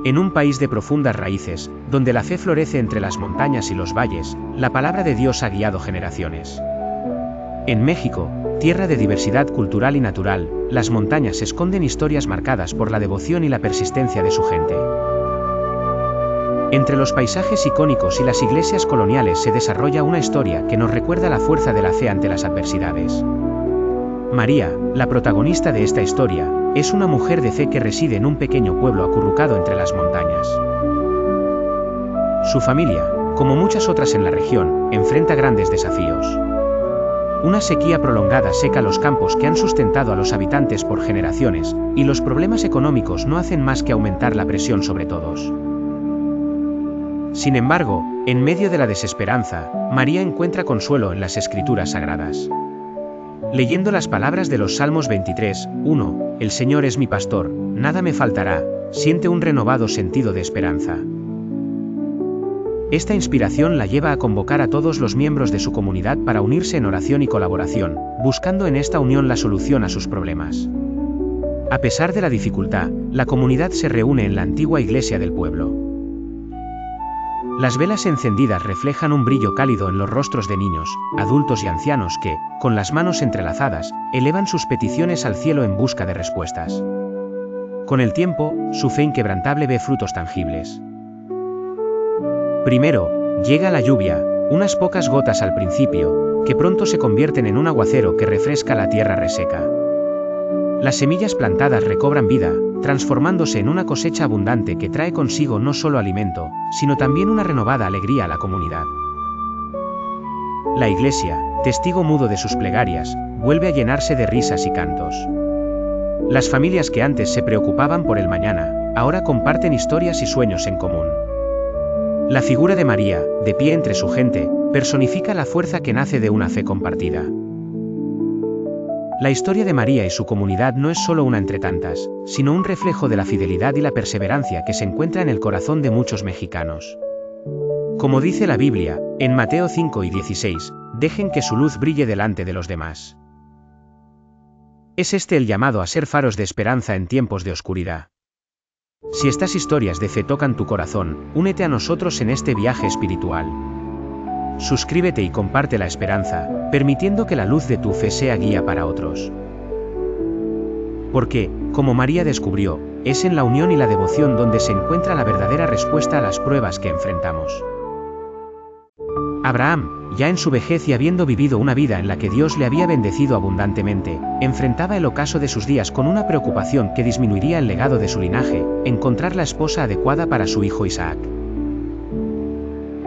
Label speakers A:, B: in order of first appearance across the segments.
A: En un país de profundas raíces, donde la fe florece entre las montañas y los valles, la palabra de Dios ha guiado generaciones. En México, tierra de diversidad cultural y natural, las montañas esconden historias marcadas por la devoción y la persistencia de su gente. Entre los paisajes icónicos y las iglesias coloniales se desarrolla una historia que nos recuerda la fuerza de la fe ante las adversidades. María, la protagonista de esta historia, es una mujer de fe que reside en un pequeño pueblo acurrucado entre las montañas. Su familia, como muchas otras en la región, enfrenta grandes desafíos. Una sequía prolongada seca los campos que han sustentado a los habitantes por generaciones, y los problemas económicos no hacen más que aumentar la presión sobre todos. Sin embargo, en medio de la desesperanza, María encuentra consuelo en las Escrituras Sagradas. Leyendo las palabras de los Salmos 23, 1, el Señor es mi pastor, nada me faltará, siente un renovado sentido de esperanza. Esta inspiración la lleva a convocar a todos los miembros de su comunidad para unirse en oración y colaboración, buscando en esta unión la solución a sus problemas. A pesar de la dificultad, la comunidad se reúne en la antigua iglesia del pueblo. Las velas encendidas reflejan un brillo cálido en los rostros de niños, adultos y ancianos que, con las manos entrelazadas, elevan sus peticiones al cielo en busca de respuestas. Con el tiempo, su fe inquebrantable ve frutos tangibles. Primero, llega la lluvia, unas pocas gotas al principio, que pronto se convierten en un aguacero que refresca la tierra reseca. Las semillas plantadas recobran vida, transformándose en una cosecha abundante que trae consigo no solo alimento, sino también una renovada alegría a la comunidad. La iglesia, testigo mudo de sus plegarias, vuelve a llenarse de risas y cantos. Las familias que antes se preocupaban por el mañana, ahora comparten historias y sueños en común. La figura de María, de pie entre su gente, personifica la fuerza que nace de una fe compartida. La historia de María y su comunidad no es solo una entre tantas, sino un reflejo de la fidelidad y la perseverancia que se encuentra en el corazón de muchos mexicanos. Como dice la Biblia, en Mateo 5 y 16, dejen que su luz brille delante de los demás. Es este el llamado a ser faros de esperanza en tiempos de oscuridad. Si estas historias de fe tocan tu corazón, únete a nosotros en este viaje espiritual. Suscríbete y comparte la esperanza, permitiendo que la luz de tu fe sea guía para otros. Porque, como María descubrió, es en la unión y la devoción donde se encuentra la verdadera respuesta a las pruebas que enfrentamos. Abraham, ya en su vejez y habiendo vivido una vida en la que Dios le había bendecido abundantemente, enfrentaba el ocaso de sus días con una preocupación que disminuiría el legado de su linaje, encontrar la esposa adecuada para su hijo Isaac.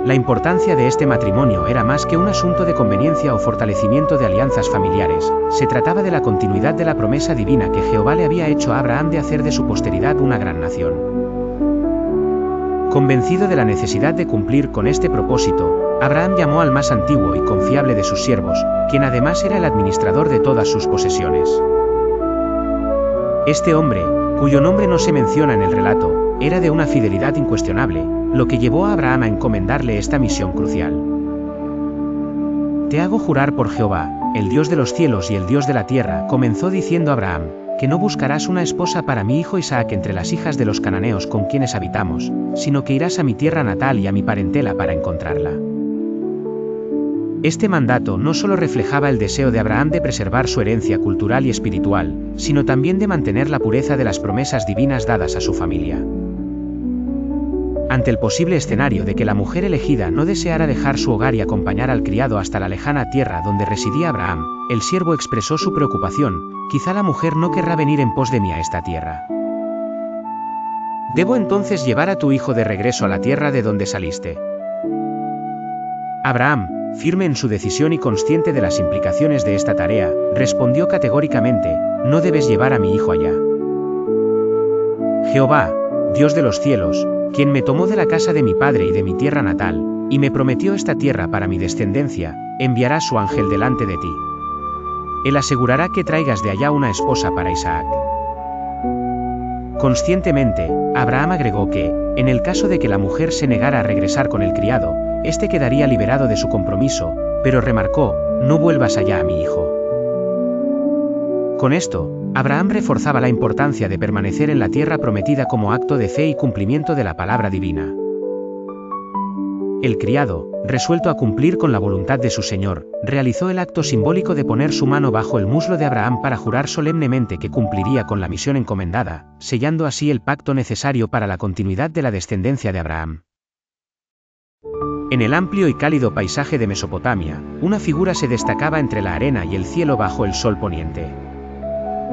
A: La importancia de este matrimonio era más que un asunto de conveniencia o fortalecimiento de alianzas familiares, se trataba de la continuidad de la promesa divina que Jehová le había hecho a Abraham de hacer de su posteridad una gran nación. Convencido de la necesidad de cumplir con este propósito, Abraham llamó al más antiguo y confiable de sus siervos, quien además era el administrador de todas sus posesiones. Este hombre, cuyo nombre no se menciona en el relato, era de una fidelidad incuestionable, lo que llevó a Abraham a encomendarle esta misión crucial. Te hago jurar por Jehová, el Dios de los cielos y el Dios de la tierra, comenzó diciendo Abraham, que no buscarás una esposa para mi hijo Isaac entre las hijas de los cananeos con quienes habitamos, sino que irás a mi tierra natal y a mi parentela para encontrarla. Este mandato no solo reflejaba el deseo de Abraham de preservar su herencia cultural y espiritual, sino también de mantener la pureza de las promesas divinas dadas a su familia. Ante el posible escenario de que la mujer elegida no deseara dejar su hogar y acompañar al criado hasta la lejana tierra donde residía Abraham, el siervo expresó su preocupación, quizá la mujer no querrá venir en pos de mí a esta tierra. ¿Debo entonces llevar a tu hijo de regreso a la tierra de donde saliste? Abraham, firme en su decisión y consciente de las implicaciones de esta tarea, respondió categóricamente, no debes llevar a mi hijo allá. Jehová, Dios de los cielos, quien me tomó de la casa de mi padre y de mi tierra natal, y me prometió esta tierra para mi descendencia, enviará su ángel delante de ti. Él asegurará que traigas de allá una esposa para Isaac. Conscientemente, Abraham agregó que, en el caso de que la mujer se negara a regresar con el criado, éste quedaría liberado de su compromiso, pero remarcó, no vuelvas allá a mi hijo. Con esto, Abraham reforzaba la importancia de permanecer en la tierra prometida como acto de fe y cumplimiento de la palabra divina. El criado, resuelto a cumplir con la voluntad de su señor, realizó el acto simbólico de poner su mano bajo el muslo de Abraham para jurar solemnemente que cumpliría con la misión encomendada, sellando así el pacto necesario para la continuidad de la descendencia de Abraham. En el amplio y cálido paisaje de Mesopotamia, una figura se destacaba entre la arena y el cielo bajo el sol poniente.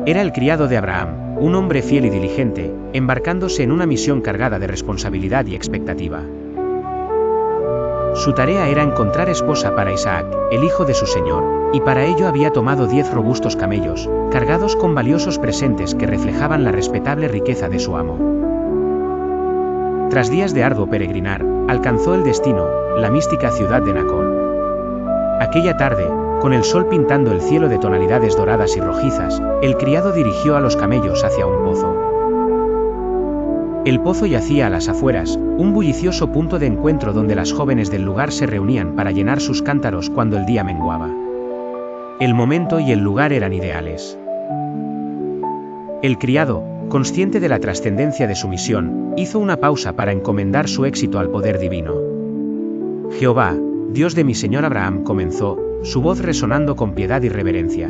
A: Era el criado de Abraham, un hombre fiel y diligente, embarcándose en una misión cargada de responsabilidad y expectativa. Su tarea era encontrar esposa para Isaac, el hijo de su señor, y para ello había tomado 10 robustos camellos, cargados con valiosos presentes que reflejaban la respetable riqueza de su amo. Tras días de arduo peregrinar, alcanzó el destino, la mística ciudad de Nacor. Aquella tarde, con el sol pintando el cielo de tonalidades doradas y rojizas, el criado dirigió a los camellos hacia un pozo. El pozo yacía a las afueras, un bullicioso punto de encuentro donde las jóvenes del lugar se reunían para llenar sus cántaros cuando el día menguaba. El momento y el lugar eran ideales. El criado, consciente de la trascendencia de su misión, hizo una pausa para encomendar su éxito al poder divino. Jehová, Dios de mi señor Abraham, comenzó, su voz resonando con piedad y reverencia.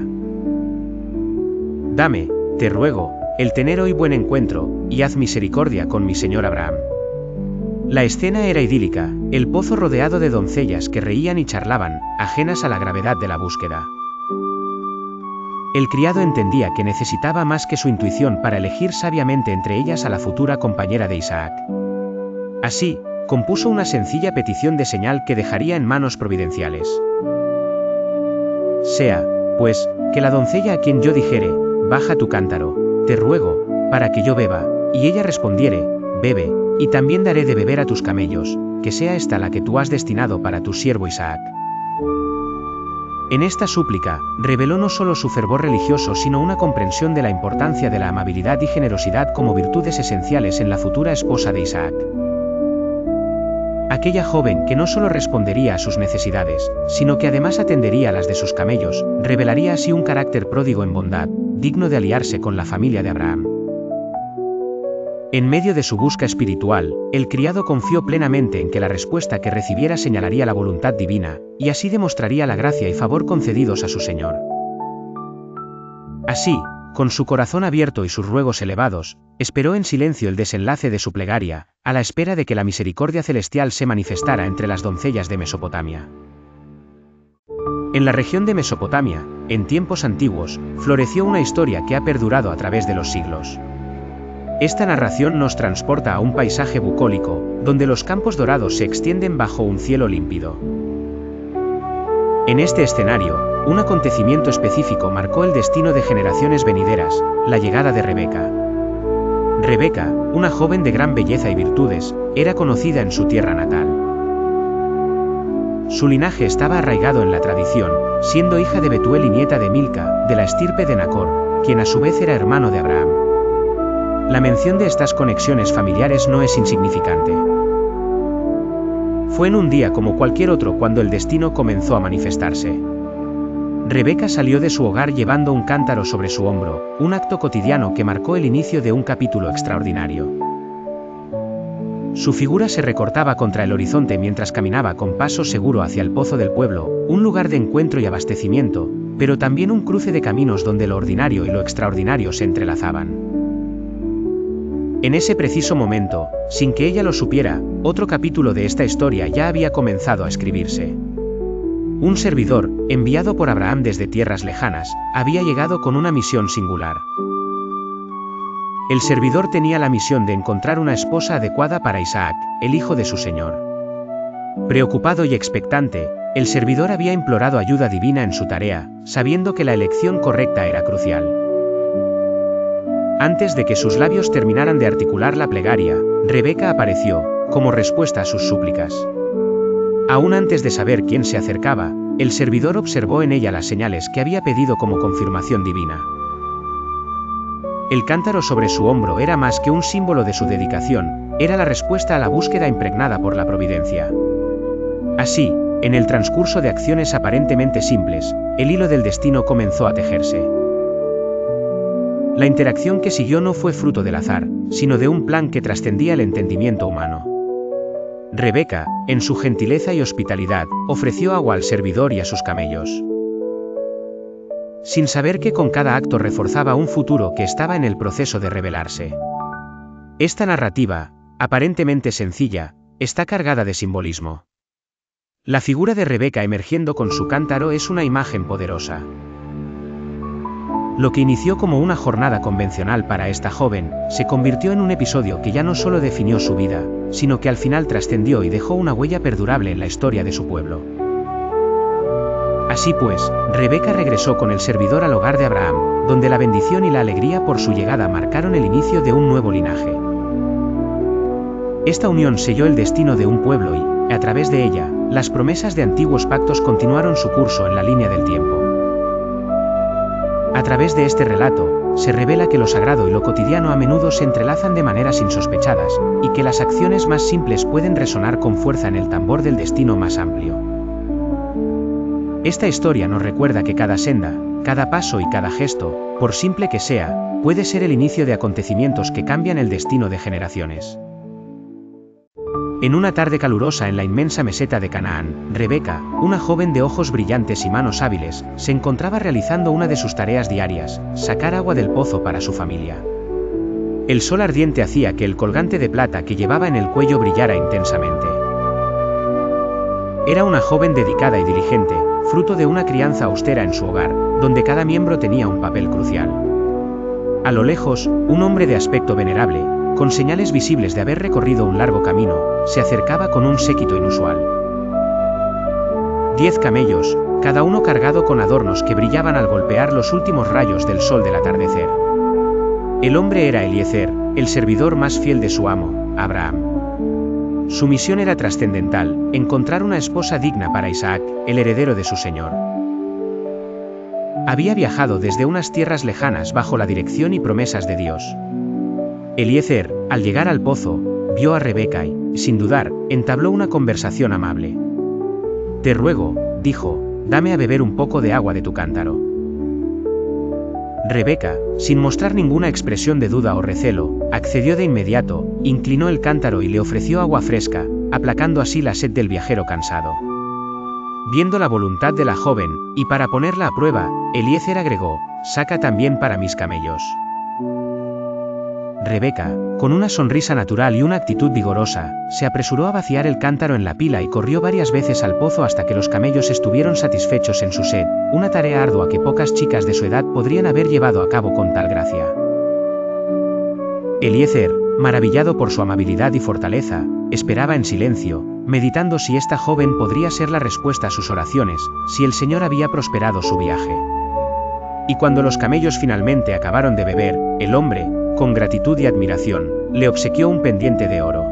A: Dame, te ruego, el tener hoy buen encuentro, y haz misericordia con mi señor Abraham. La escena era idílica, el pozo rodeado de doncellas que reían y charlaban, ajenas a la gravedad de la búsqueda. El criado entendía que necesitaba más que su intuición para elegir sabiamente entre ellas a la futura compañera de Isaac. Así, compuso una sencilla petición de señal que dejaría en manos providenciales. Sea, pues, que la doncella a quien yo dijere, baja tu cántaro, te ruego, para que yo beba, y ella respondiere, bebe, y también daré de beber a tus camellos, que sea esta la que tú has destinado para tu siervo Isaac. En esta súplica, reveló no solo su fervor religioso sino una comprensión de la importancia de la amabilidad y generosidad como virtudes esenciales en la futura esposa de Isaac. Aquella joven que no solo respondería a sus necesidades, sino que además atendería a las de sus camellos, revelaría así un carácter pródigo en bondad, digno de aliarse con la familia de Abraham. En medio de su busca espiritual, el criado confió plenamente en que la respuesta que recibiera señalaría la voluntad divina, y así demostraría la gracia y favor concedidos a su señor. Así, con su corazón abierto y sus ruegos elevados, esperó en silencio el desenlace de su plegaria, a la espera de que la misericordia celestial se manifestara entre las doncellas de Mesopotamia. En la región de Mesopotamia, en tiempos antiguos, floreció una historia que ha perdurado a través de los siglos. Esta narración nos transporta a un paisaje bucólico, donde los campos dorados se extienden bajo un cielo límpido. En este escenario, un acontecimiento específico marcó el destino de generaciones venideras, la llegada de Rebeca. Rebeca, una joven de gran belleza y virtudes, era conocida en su tierra natal. Su linaje estaba arraigado en la tradición, siendo hija de Betuel y nieta de Milca, de la estirpe de Nacor, quien a su vez era hermano de Abraham. La mención de estas conexiones familiares no es insignificante. Fue en un día como cualquier otro cuando el destino comenzó a manifestarse. Rebeca salió de su hogar llevando un cántaro sobre su hombro, un acto cotidiano que marcó el inicio de un capítulo extraordinario. Su figura se recortaba contra el horizonte mientras caminaba con paso seguro hacia el pozo del pueblo, un lugar de encuentro y abastecimiento, pero también un cruce de caminos donde lo ordinario y lo extraordinario se entrelazaban. En ese preciso momento, sin que ella lo supiera, otro capítulo de esta historia ya había comenzado a escribirse. Un servidor, enviado por Abraham desde tierras lejanas, había llegado con una misión singular. El servidor tenía la misión de encontrar una esposa adecuada para Isaac, el hijo de su señor. Preocupado y expectante, el servidor había implorado ayuda divina en su tarea, sabiendo que la elección correcta era crucial. Antes de que sus labios terminaran de articular la plegaria, Rebeca apareció, como respuesta a sus súplicas. Aún antes de saber quién se acercaba, el servidor observó en ella las señales que había pedido como confirmación divina. El cántaro sobre su hombro era más que un símbolo de su dedicación, era la respuesta a la búsqueda impregnada por la providencia. Así, en el transcurso de acciones aparentemente simples, el hilo del destino comenzó a tejerse. La interacción que siguió no fue fruto del azar, sino de un plan que trascendía el entendimiento humano. Rebeca, en su gentileza y hospitalidad, ofreció agua al servidor y a sus camellos, sin saber que con cada acto reforzaba un futuro que estaba en el proceso de revelarse. Esta narrativa, aparentemente sencilla, está cargada de simbolismo. La figura de Rebeca emergiendo con su cántaro es una imagen poderosa. Lo que inició como una jornada convencional para esta joven, se convirtió en un episodio que ya no solo definió su vida, sino que al final trascendió y dejó una huella perdurable en la historia de su pueblo. Así pues, Rebeca regresó con el servidor al hogar de Abraham, donde la bendición y la alegría por su llegada marcaron el inicio de un nuevo linaje. Esta unión selló el destino de un pueblo y, a través de ella, las promesas de antiguos pactos continuaron su curso en la línea del tiempo. A través de este relato, se revela que lo sagrado y lo cotidiano a menudo se entrelazan de maneras insospechadas, y que las acciones más simples pueden resonar con fuerza en el tambor del destino más amplio. Esta historia nos recuerda que cada senda, cada paso y cada gesto, por simple que sea, puede ser el inicio de acontecimientos que cambian el destino de generaciones. En una tarde calurosa en la inmensa meseta de Canaán, Rebeca, una joven de ojos brillantes y manos hábiles, se encontraba realizando una de sus tareas diarias, sacar agua del pozo para su familia. El sol ardiente hacía que el colgante de plata que llevaba en el cuello brillara intensamente. Era una joven dedicada y diligente, fruto de una crianza austera en su hogar, donde cada miembro tenía un papel crucial. A lo lejos, un hombre de aspecto venerable, con señales visibles de haber recorrido un largo camino, se acercaba con un séquito inusual. 10 camellos, cada uno cargado con adornos que brillaban al golpear los últimos rayos del sol del atardecer. El hombre era Eliezer, el servidor más fiel de su amo, Abraham. Su misión era trascendental, encontrar una esposa digna para Isaac, el heredero de su señor. Había viajado desde unas tierras lejanas bajo la dirección y promesas de Dios. Eliezer, al llegar al pozo, vio a Rebeca y, sin dudar, entabló una conversación amable. «Te ruego», dijo, «dame a beber un poco de agua de tu cántaro». Rebeca, sin mostrar ninguna expresión de duda o recelo, accedió de inmediato, inclinó el cántaro y le ofreció agua fresca, aplacando así la sed del viajero cansado. Viendo la voluntad de la joven, y para ponerla a prueba, Eliezer agregó, «saca también para mis camellos». Rebeca, con una sonrisa natural y una actitud vigorosa, se apresuró a vaciar el cántaro en la pila y corrió varias veces al pozo hasta que los camellos estuvieron satisfechos en su sed, una tarea ardua que pocas chicas de su edad podrían haber llevado a cabo con tal gracia. Eliezer, maravillado por su amabilidad y fortaleza, esperaba en silencio, meditando si esta joven podría ser la respuesta a sus oraciones, si el Señor había prosperado su viaje. Y cuando los camellos finalmente acabaron de beber, el hombre, con gratitud y admiración, le obsequió un pendiente de oro.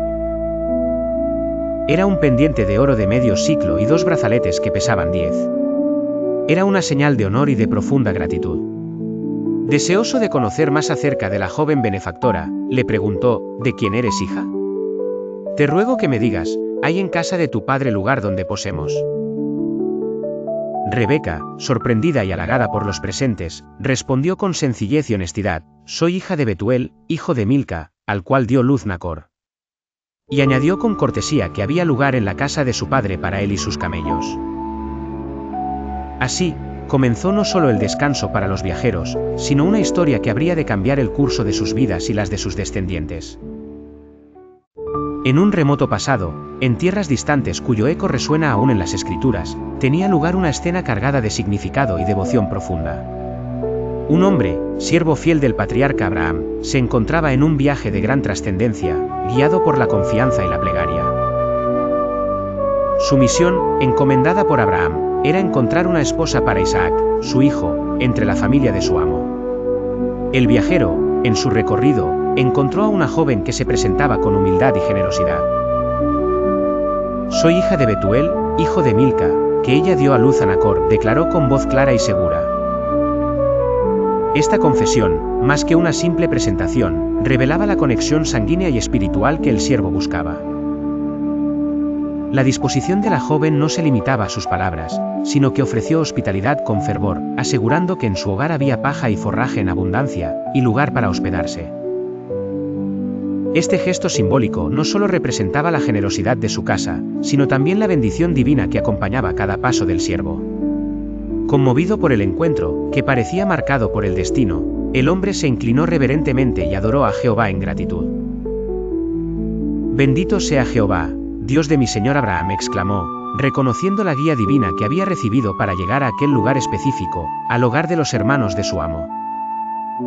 A: Era un pendiente de oro de medio siclo y 2 brazaletes que pesaban 10. Era una señal de honor y de profunda gratitud. Deseoso de conocer más acerca de la joven benefactora, le preguntó, «¿De quién eres hija? Te ruego que me digas, ¿hay en casa de tu padre lugar donde posemos?» Rebeca, sorprendida y halagada por los presentes, respondió con sencillez y honestidad, «Soy hija de Betuel, hijo de Milca, al cual dio luz Nacor». Y añadió con cortesía que había lugar en la casa de su padre para él y sus camellos. Así, comenzó no solo el descanso para los viajeros, sino una historia que habría de cambiar el curso de sus vidas y las de sus descendientes. En un remoto pasado, en tierras distantes cuyo eco resuena aún en las escrituras, tenía lugar una escena cargada de significado y devoción profunda. Un hombre, siervo fiel del patriarca Abraham, se encontraba en un viaje de gran trascendencia, guiado por la confianza y la plegaria. Su misión, encomendada por Abraham, era encontrar una esposa para Isaac, su hijo, entre la familia de su amo. El viajero, en su recorrido, encontró a una joven que se presentaba con humildad y generosidad. «Soy hija de Betuel, hijo de Milca, que ella dio a luz a Nacor», declaró con voz clara y segura. Esta confesión, más que una simple presentación, revelaba la conexión sanguínea y espiritual que el siervo buscaba. La disposición de la joven no se limitaba a sus palabras, sino que ofreció hospitalidad con fervor, asegurando que en su hogar había paja y forraje en abundancia, y lugar para hospedarse. Este gesto simbólico no solo representaba la generosidad de su casa, sino también la bendición divina que acompañaba cada paso del siervo. Conmovido por el encuentro, que parecía marcado por el destino, el hombre se inclinó reverentemente y adoró a Jehová en gratitud. «Bendito sea Jehová, Dios de mi señor Abraham», exclamó, reconociendo la guía divina que había recibido para llegar a aquel lugar específico, al hogar de los hermanos de su amo.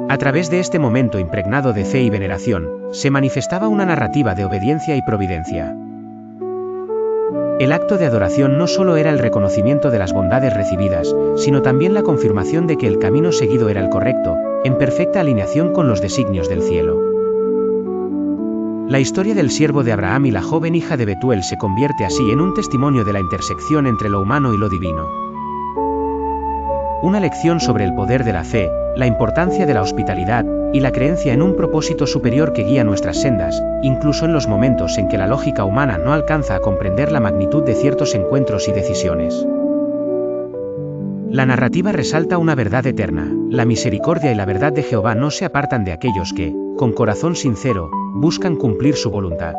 A: A través de este momento impregnado de fe y veneración, se manifestaba una narrativa de obediencia y providencia. El acto de adoración no solo era el reconocimiento de las bondades recibidas, sino también la confirmación de que el camino seguido era el correcto, en perfecta alineación con los designios del cielo. La historia del siervo de Abraham y la joven hija de Betuel se convierte así en un testimonio de la intersección entre lo humano y lo divino. Una lección sobre el poder de la fe, la importancia de la hospitalidad, y la creencia en un propósito superior que guía nuestras sendas, incluso en los momentos en que la lógica humana no alcanza a comprender la magnitud de ciertos encuentros y decisiones. La narrativa resalta una verdad eterna: la misericordia y la verdad de Jehová no se apartan de aquellos que, con corazón sincero, buscan cumplir su voluntad.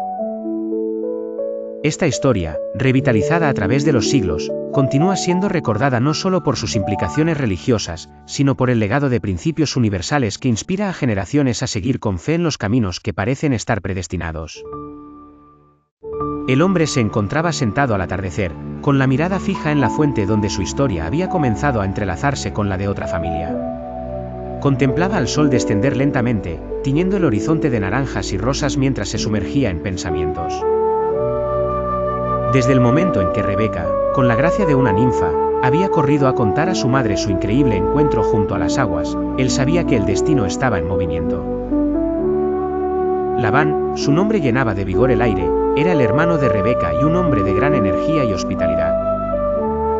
A: Esta historia, revitalizada a través de los siglos, continúa siendo recordada no solo por sus implicaciones religiosas, sino por el legado de principios universales que inspira a generaciones a seguir con fe en los caminos que parecen estar predestinados. El hombre se encontraba sentado al atardecer, con la mirada fija en la fuente donde su historia había comenzado a entrelazarse con la de otra familia. Contemplaba al sol descender lentamente, tiñendo el horizonte de naranjas y rosas mientras se sumergía en pensamientos. Desde el momento en que Rebeca, con la gracia de una ninfa, había corrido a contar a su madre su increíble encuentro junto a las aguas, él sabía que el destino estaba en movimiento. Labán, su nombre llenaba de vigor el aire, era el hermano de Rebeca y un hombre de gran energía y hospitalidad.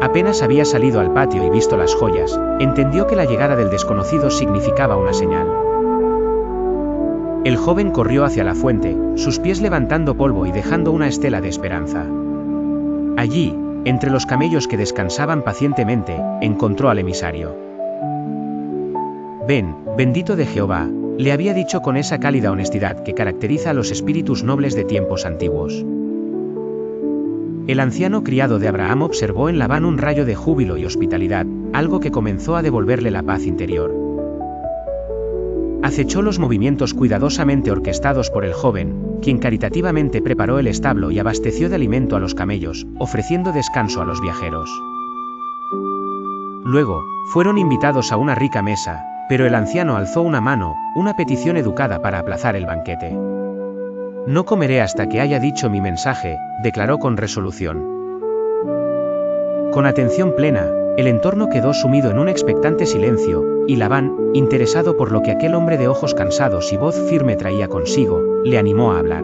A: Apenas había salido al patio y visto las joyas, entendió que la llegada del desconocido significaba una señal. El joven corrió hacia la fuente, sus pies levantando polvo y dejando una estela de esperanza. Allí, entre los camellos que descansaban pacientemente, encontró al emisario. «Ven, bendito de Jehová», le había dicho con esa cálida honestidad que caracteriza a los espíritus nobles de tiempos antiguos. El anciano criado de Abraham observó en Labán un rayo de júbilo y hospitalidad, algo que comenzó a devolverle la paz interior. Acechó los movimientos cuidadosamente orquestados por el joven, quien caritativamente preparó el establo y abasteció de alimento a los camellos, ofreciendo descanso a los viajeros. Luego, fueron invitados a una rica mesa, pero el anciano alzó una mano, una petición educada para aplazar el banquete. «No comeré hasta que haya dicho mi mensaje», declaró con resolución. Con atención plena, el entorno quedó sumido en un expectante silencio, y Labán, interesado por lo que aquel hombre de ojos cansados y voz firme traía consigo, le animó a hablar.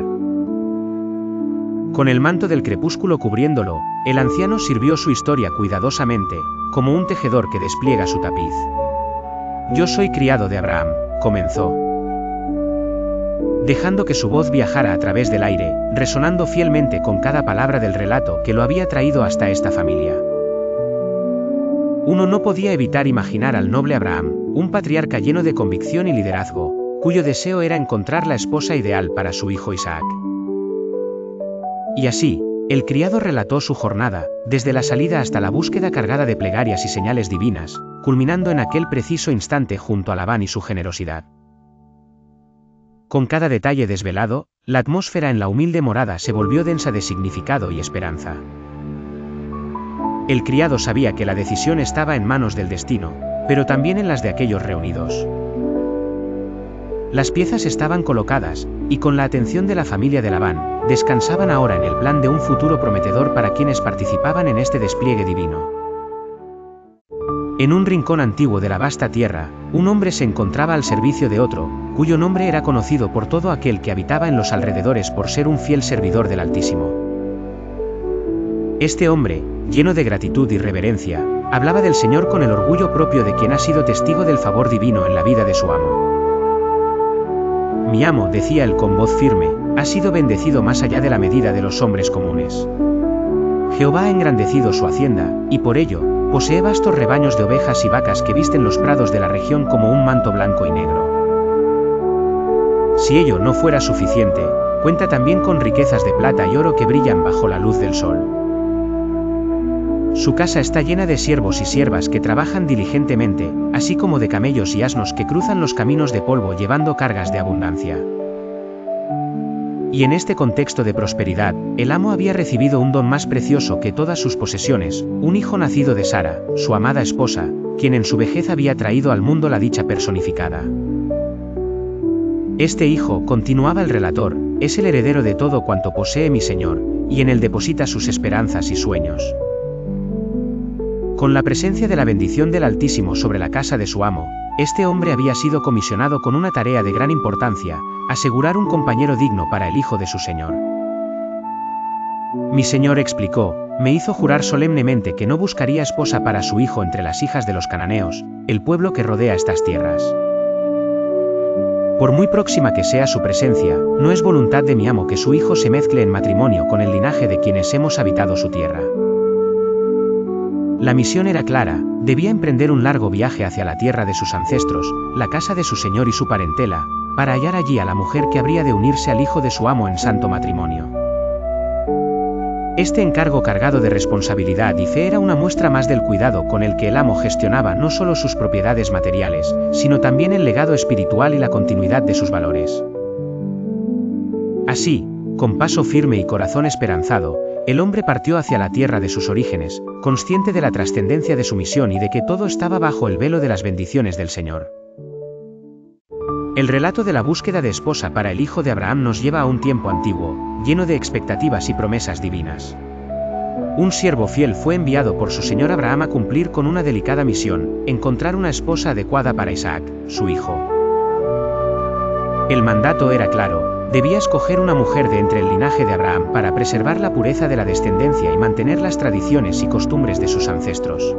A: Con el manto del crepúsculo cubriéndolo, el anciano sirvió su historia cuidadosamente, como un tejedor que despliega su tapiz. «Yo soy criado de Abraham», comenzó, dejando que su voz viajara a través del aire, resonando fielmente con cada palabra del relato que lo había traído hasta esta familia. Uno no podía evitar imaginar al noble Abraham, un patriarca lleno de convicción y liderazgo, cuyo deseo era encontrar la esposa ideal para su hijo Isaac. Y así, el criado relató su jornada, desde la salida hasta la búsqueda cargada de plegarias y señales divinas, culminando en aquel preciso instante junto a Labán y su generosidad. Con cada detalle desvelado, la atmósfera en la humilde morada se volvió densa de significado y esperanza. El criado sabía que la decisión estaba en manos del destino, pero también en las de aquellos reunidos. Las piezas estaban colocadas, y con la atención de la familia de Labán, descansaban ahora en el plan de un futuro prometedor para quienes participaban en este despliegue divino. En un rincón antiguo de la vasta tierra, un hombre se encontraba al servicio de otro, cuyo nombre era conocido por todo aquel que habitaba en los alrededores por ser un fiel servidor del Altísimo. Este hombre, lleno de gratitud y reverencia, hablaba del Señor con el orgullo propio de quien ha sido testigo del favor divino en la vida de su amo. «Mi amo», decía él con voz firme, «ha sido bendecido más allá de la medida de los hombres comunes. Jehová ha engrandecido su hacienda, y por ello, posee vastos rebaños de ovejas y vacas que visten los prados de la región como un manto blanco y negro. Si ello no fuera suficiente, cuenta también con riquezas de plata y oro que brillan bajo la luz del sol. Su casa está llena de siervos y siervas que trabajan diligentemente, así como de camellos y asnos que cruzan los caminos de polvo llevando cargas de abundancia. Y en este contexto de prosperidad, el amo había recibido un don más precioso que todas sus posesiones, un hijo nacido de Sara, su amada esposa, quien en su vejez había traído al mundo la dicha personificada. Este hijo, continuaba el relator, es el heredero de todo cuanto posee mi señor, y en él deposita sus esperanzas y sueños. Con la presencia de la bendición del Altísimo sobre la casa de su amo, este hombre había sido comisionado con una tarea de gran importancia, asegurar un compañero digno para el hijo de su señor. Mi señor explicó, me hizo jurar solemnemente que no buscaría esposa para su hijo entre las hijas de los cananeos, el pueblo que rodea estas tierras. Por muy próxima que sea su presencia, no es voluntad de mi amo que su hijo se mezcle en matrimonio con el linaje de quienes hemos habitado su tierra. La misión era clara, debía emprender un largo viaje hacia la tierra de sus ancestros, la casa de su señor y su parentela, para hallar allí a la mujer que habría de unirse al hijo de su amo en santo matrimonio. Este encargo cargado de responsabilidad y fe era una muestra más del cuidado con el que el amo gestionaba no solo sus propiedades materiales, sino también el legado espiritual y la continuidad de sus valores. Así, con paso firme y corazón esperanzado, el hombre partió hacia la tierra de sus orígenes, consciente de la trascendencia de su misión y de que todo estaba bajo el velo de las bendiciones del Señor. El relato de la búsqueda de esposa para el hijo de Abraham nos lleva a un tiempo antiguo, lleno de expectativas y promesas divinas. Un siervo fiel fue enviado por su señor Abraham a cumplir con una delicada misión, encontrar una esposa adecuada para Isaac, su hijo. El mandato era claro. Debía escoger una mujer de entre el linaje de Abraham para preservar la pureza de la descendencia y mantener las tradiciones y costumbres de sus ancestros.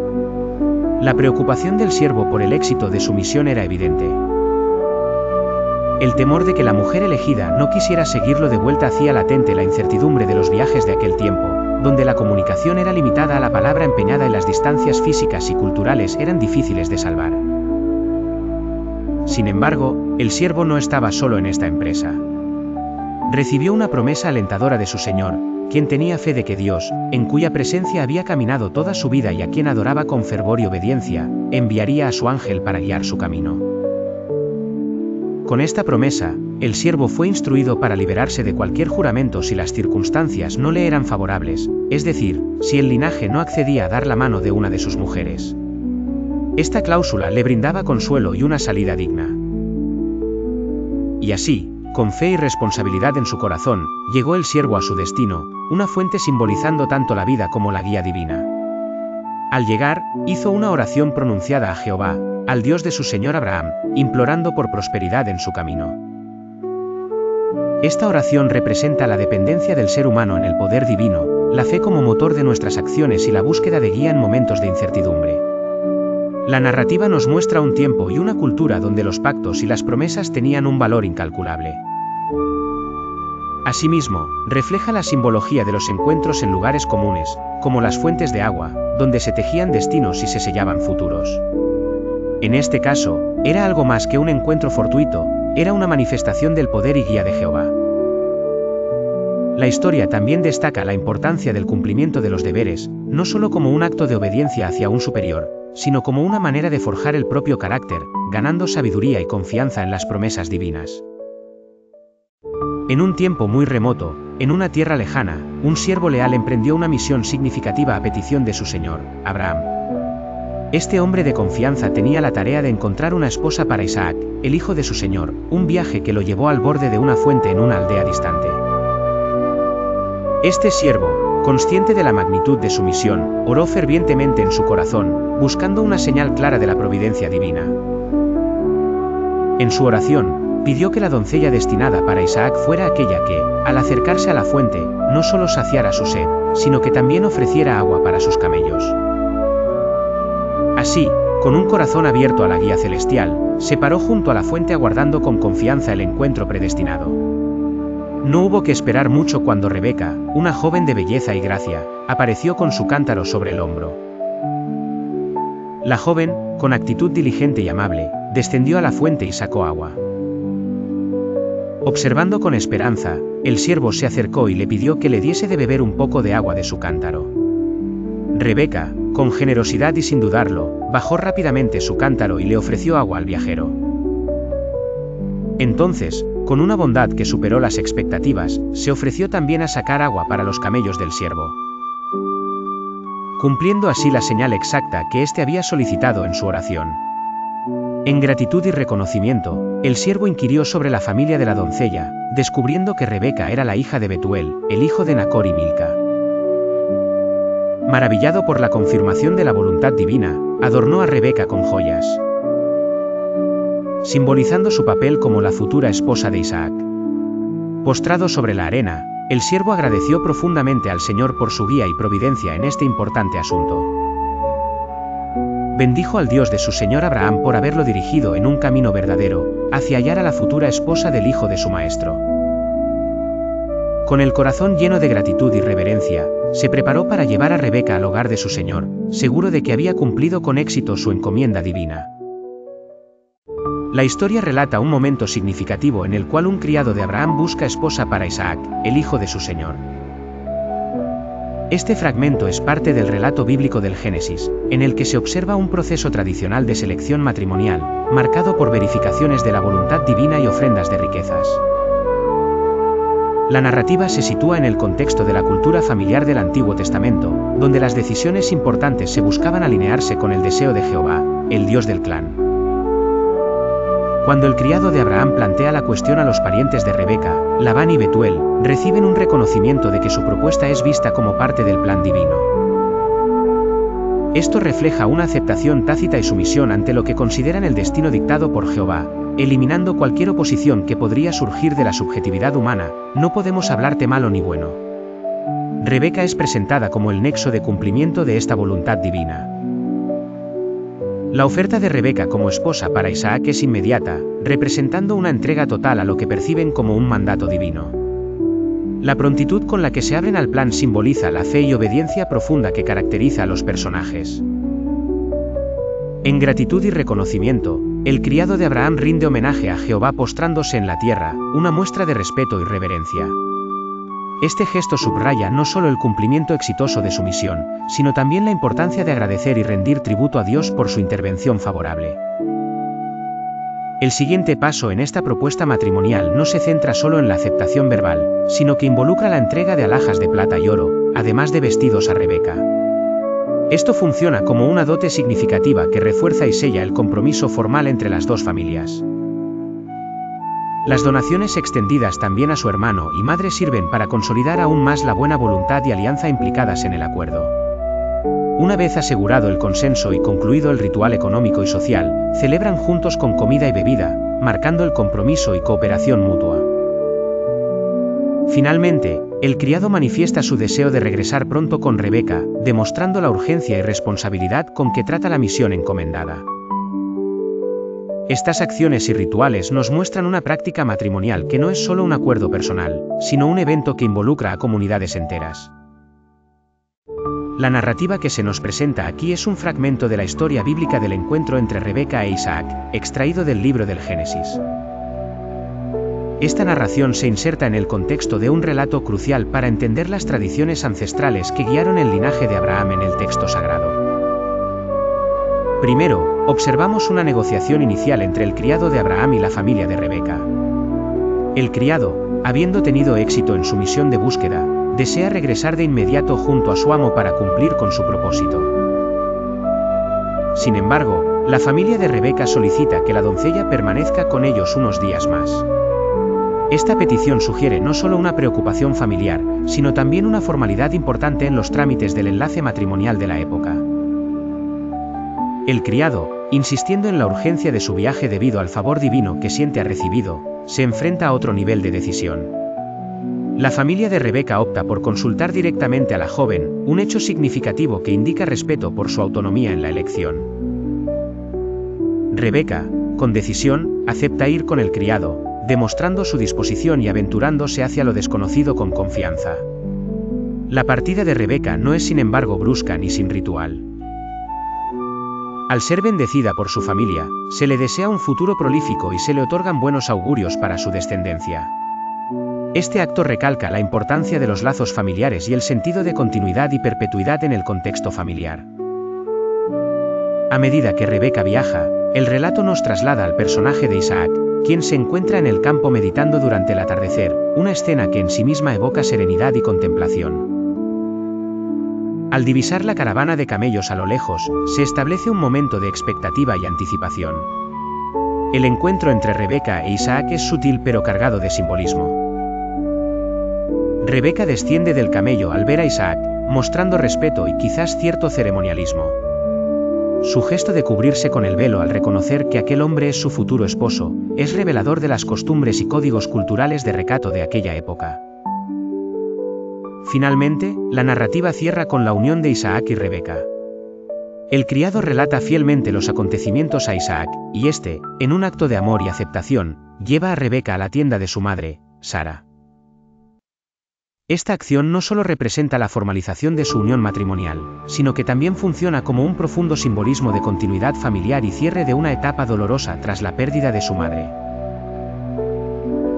A: La preocupación del siervo por el éxito de su misión era evidente. El temor de que la mujer elegida no quisiera seguirlo de vuelta hacía latente la incertidumbre de los viajes de aquel tiempo, donde la comunicación era limitada a la palabra empeñada y las distancias físicas y culturales eran difíciles de salvar. Sin embargo, el siervo no estaba solo en esta empresa. Recibió una promesa alentadora de su Señor, quien tenía fe de que Dios, en cuya presencia había caminado toda su vida y a quien adoraba con fervor y obediencia, enviaría a su ángel para guiar su camino. Con esta promesa, el siervo fue instruido para liberarse de cualquier juramento si las circunstancias no le eran favorables, es decir, si el linaje no accedía a dar la mano de una de sus mujeres. Esta cláusula le brindaba consuelo y una salida digna. Y así, con fe y responsabilidad en su corazón, llegó el siervo a su destino, una fuente simbolizando tanto la vida como la guía divina. Al llegar, hizo una oración pronunciada a Jehová, al Dios de su señor Abraham, implorando por prosperidad en su camino. Esta oración representa la dependencia del ser humano en el poder divino, la fe como motor de nuestras acciones y la búsqueda de guía en momentos de incertidumbre. La narrativa nos muestra un tiempo y una cultura donde los pactos y las promesas tenían un valor incalculable. Asimismo, refleja la simbología de los encuentros en lugares comunes, como las fuentes de agua, donde se tejían destinos y se sellaban futuros. En este caso, era algo más que un encuentro fortuito, era una manifestación del poder y guía de Jehová. La historia también destaca la importancia del cumplimiento de los deberes, no solo como un acto de obediencia hacia un superior, sino como una manera de forjar el propio carácter, ganando sabiduría y confianza en las promesas divinas. En un tiempo muy remoto, en una tierra lejana, un siervo leal emprendió una misión significativa a petición de su señor, Abraham. Este hombre de confianza tenía la tarea de encontrar una esposa para Isaac, el hijo de su señor, un viaje que lo llevó al borde de una fuente en una aldea distante. Este siervo, consciente de la magnitud de su misión, oró fervientemente en su corazón, buscando una señal clara de la providencia divina. En su oración, pidió que la doncella destinada para Isaac fuera aquella que, al acercarse a la fuente, no solo saciara su sed, sino que también ofreciera agua para sus camellos. Así, con un corazón abierto a la guía celestial, se paró junto a la fuente aguardando con confianza el encuentro predestinado. No hubo que esperar mucho cuando Rebeca, una joven de belleza y gracia, apareció con su cántaro sobre el hombro. La joven, con actitud diligente y amable, descendió a la fuente y sacó agua. Observando con esperanza, el siervo se acercó y le pidió que le diese de beber un poco de agua de su cántaro. Rebeca, con generosidad y sin dudarlo, bajó rápidamente su cántaro y le ofreció agua al viajero. Entonces, con una bondad que superó las expectativas, se ofreció también a sacar agua para los camellos del siervo, cumpliendo así la señal exacta que éste había solicitado en su oración. En gratitud y reconocimiento, el siervo inquirió sobre la familia de la doncella, descubriendo que Rebeca era la hija de Betuel, el hijo de Nacor y Milca. Maravillado por la confirmación de la voluntad divina, adornó a Rebeca con joyas, simbolizando su papel como la futura esposa de Isaac. Postrado sobre la arena, el siervo agradeció profundamente al Señor por su guía y providencia en este importante asunto. Bendijo al Dios de su señor Abraham por haberlo dirigido en un camino verdadero, hacia hallar a la futura esposa del hijo de su maestro. Con el corazón lleno de gratitud y reverencia, se preparó para llevar a Rebeca al hogar de su señor, seguro de que había cumplido con éxito su encomienda divina. La historia relata un momento significativo en el cual un criado de Abraham busca esposa para Isaac, el hijo de su señor. Este fragmento es parte del relato bíblico del Génesis, en el que se observa un proceso tradicional de selección matrimonial, marcado por verificaciones de la voluntad divina y ofrendas de riquezas. La narrativa se sitúa en el contexto de la cultura familiar del Antiguo Testamento, donde las decisiones importantes se buscaban alinearse con el deseo de Jehová, el Dios del clan. Cuando el criado de Abraham plantea la cuestión a los parientes de Rebeca, Labán y Betuel, reciben un reconocimiento de que su propuesta es vista como parte del plan divino. Esto refleja una aceptación tácita y sumisión ante lo que consideran el destino dictado por Jehová, eliminando cualquier oposición que podría surgir de la subjetividad humana. No podemos hablarte malo ni bueno. Rebeca es presentada como el nexo de cumplimiento de esta voluntad divina. La oferta de Rebeca como esposa para Isaac es inmediata, representando una entrega total a lo que perciben como un mandato divino. La prontitud con la que se abren al plan simboliza la fe y obediencia profunda que caracteriza a los personajes. En gratitud y reconocimiento, el criado de Abraham rinde homenaje a Jehová postrándose en la tierra, una muestra de respeto y reverencia. Este gesto subraya no solo el cumplimiento exitoso de su misión, sino también la importancia de agradecer y rendir tributo a Dios por su intervención favorable. El siguiente paso en esta propuesta matrimonial no se centra solo en la aceptación verbal, sino que involucra la entrega de alhajas de plata y oro, además de vestidos a Rebeca. Esto funciona como una dote significativa que refuerza y sella el compromiso formal entre las dos familias. Las donaciones extendidas también a su hermano y madre sirven para consolidar aún más la buena voluntad y alianza implicadas en el acuerdo. Una vez asegurado el consenso y concluido el ritual económico y social, celebran juntos con comida y bebida, marcando el compromiso y cooperación mutua. Finalmente, el criado manifiesta su deseo de regresar pronto con Rebeca, demostrando la urgencia y responsabilidad con que trata la misión encomendada. Estas acciones y rituales nos muestran una práctica matrimonial que no es solo un acuerdo personal, sino un evento que involucra a comunidades enteras. La narrativa que se nos presenta aquí es un fragmento de la historia bíblica del encuentro entre Rebeca e Isaac, extraído del libro del Génesis. Esta narración se inserta en el contexto de un relato crucial para entender las tradiciones ancestrales que guiaron el linaje de Abraham en el texto sagrado. Primero, observamos una negociación inicial entre el criado de Abraham y la familia de Rebeca. El criado, habiendo tenido éxito en su misión de búsqueda, desea regresar de inmediato junto a su amo para cumplir con su propósito. Sin embargo, la familia de Rebeca solicita que la doncella permanezca con ellos unos días más. Esta petición sugiere no solo una preocupación familiar, sino también una formalidad importante en los trámites del enlace matrimonial de la época. El criado, insistiendo en la urgencia de su viaje debido al favor divino que siente ha recibido, se enfrenta a otro nivel de decisión. La familia de Rebeca opta por consultar directamente a la joven, un hecho significativo que indica respeto por su autonomía en la elección. Rebeca, con decisión, acepta ir con el criado, demostrando su disposición y aventurándose hacia lo desconocido con confianza. La partida de Rebeca no es sin embargo brusca ni sin ritual. Al ser bendecida por su familia, se le desea un futuro prolífico y se le otorgan buenos augurios para su descendencia. Este acto recalca la importancia de los lazos familiares y el sentido de continuidad y perpetuidad en el contexto familiar. A medida que Rebeca viaja, el relato nos traslada al personaje de Isaac, quien se encuentra en el campo meditando durante el atardecer, una escena que en sí misma evoca serenidad y contemplación. Al divisar la caravana de camellos a lo lejos, se establece un momento de expectativa y anticipación. El encuentro entre Rebeca e Isaac es sutil pero cargado de simbolismo. Rebeca desciende del camello al ver a Isaac, mostrando respeto y quizás cierto ceremonialismo. Su gesto de cubrirse con el velo al reconocer que aquel hombre es su futuro esposo, es revelador de las costumbres y códigos culturales de recato de aquella época. Finalmente, la narrativa cierra con la unión de Isaac y Rebeca. El criado relata fielmente los acontecimientos a Isaac, y este, en un acto de amor y aceptación, lleva a Rebeca a la tienda de su madre, Sara. Esta acción no solo representa la formalización de su unión matrimonial, sino que también funciona como un profundo simbolismo de continuidad familiar y cierre de una etapa dolorosa tras la pérdida de su madre.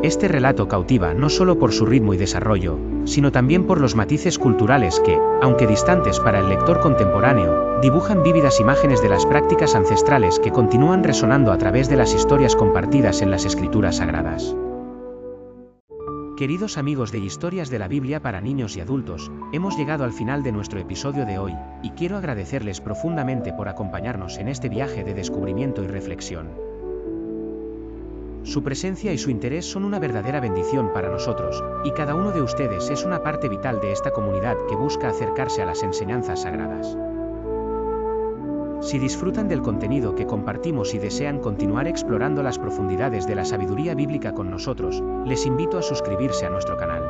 A: Este relato cautiva no solo por su ritmo y desarrollo, sino también por los matices culturales que, aunque distantes para el lector contemporáneo, dibujan vívidas imágenes de las prácticas ancestrales que continúan resonando a través de las historias compartidas en las escrituras sagradas. Queridos amigos de Historias de la Biblia para niños y adultos, hemos llegado al final de nuestro episodio de hoy, y quiero agradecerles profundamente por acompañarnos en este viaje de descubrimiento y reflexión. Su presencia y su interés son una verdadera bendición para nosotros, y cada uno de ustedes es una parte vital de esta comunidad que busca acercarse a las enseñanzas sagradas. Si disfrutan del contenido que compartimos y desean continuar explorando las profundidades de la sabiduría bíblica con nosotros, les invito a suscribirse a nuestro canal.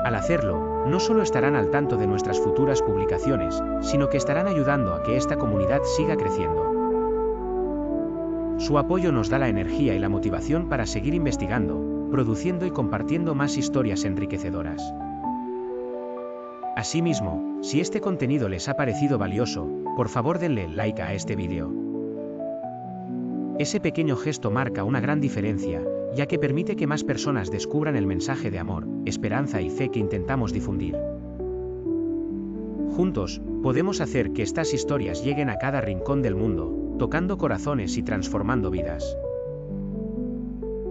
A: Al hacerlo, no solo estarán al tanto de nuestras futuras publicaciones, sino que estarán ayudando a que esta comunidad siga creciendo. Su apoyo nos da la energía y la motivación para seguir investigando, produciendo y compartiendo más historias enriquecedoras. Asimismo, si este contenido les ha parecido valioso, por favor denle like a este vídeo. Ese pequeño gesto marca una gran diferencia, ya que permite que más personas descubran el mensaje de amor, esperanza y fe que intentamos difundir. Juntos, podemos hacer que estas historias lleguen a cada rincón del mundo, tocando corazones y transformando vidas.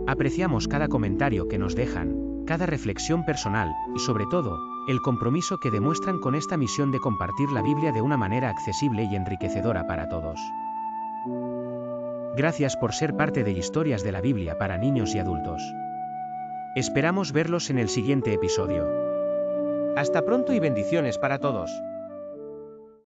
A: Apreciamos cada comentario que nos dejan, cada reflexión personal, y sobre todo, el compromiso que demuestran con esta misión de compartir la Biblia de una manera accesible y enriquecedora para todos. Gracias por ser parte de Historias de la Biblia para niños y adultos. Esperamos verlos en el siguiente episodio. Hasta pronto y bendiciones para todos.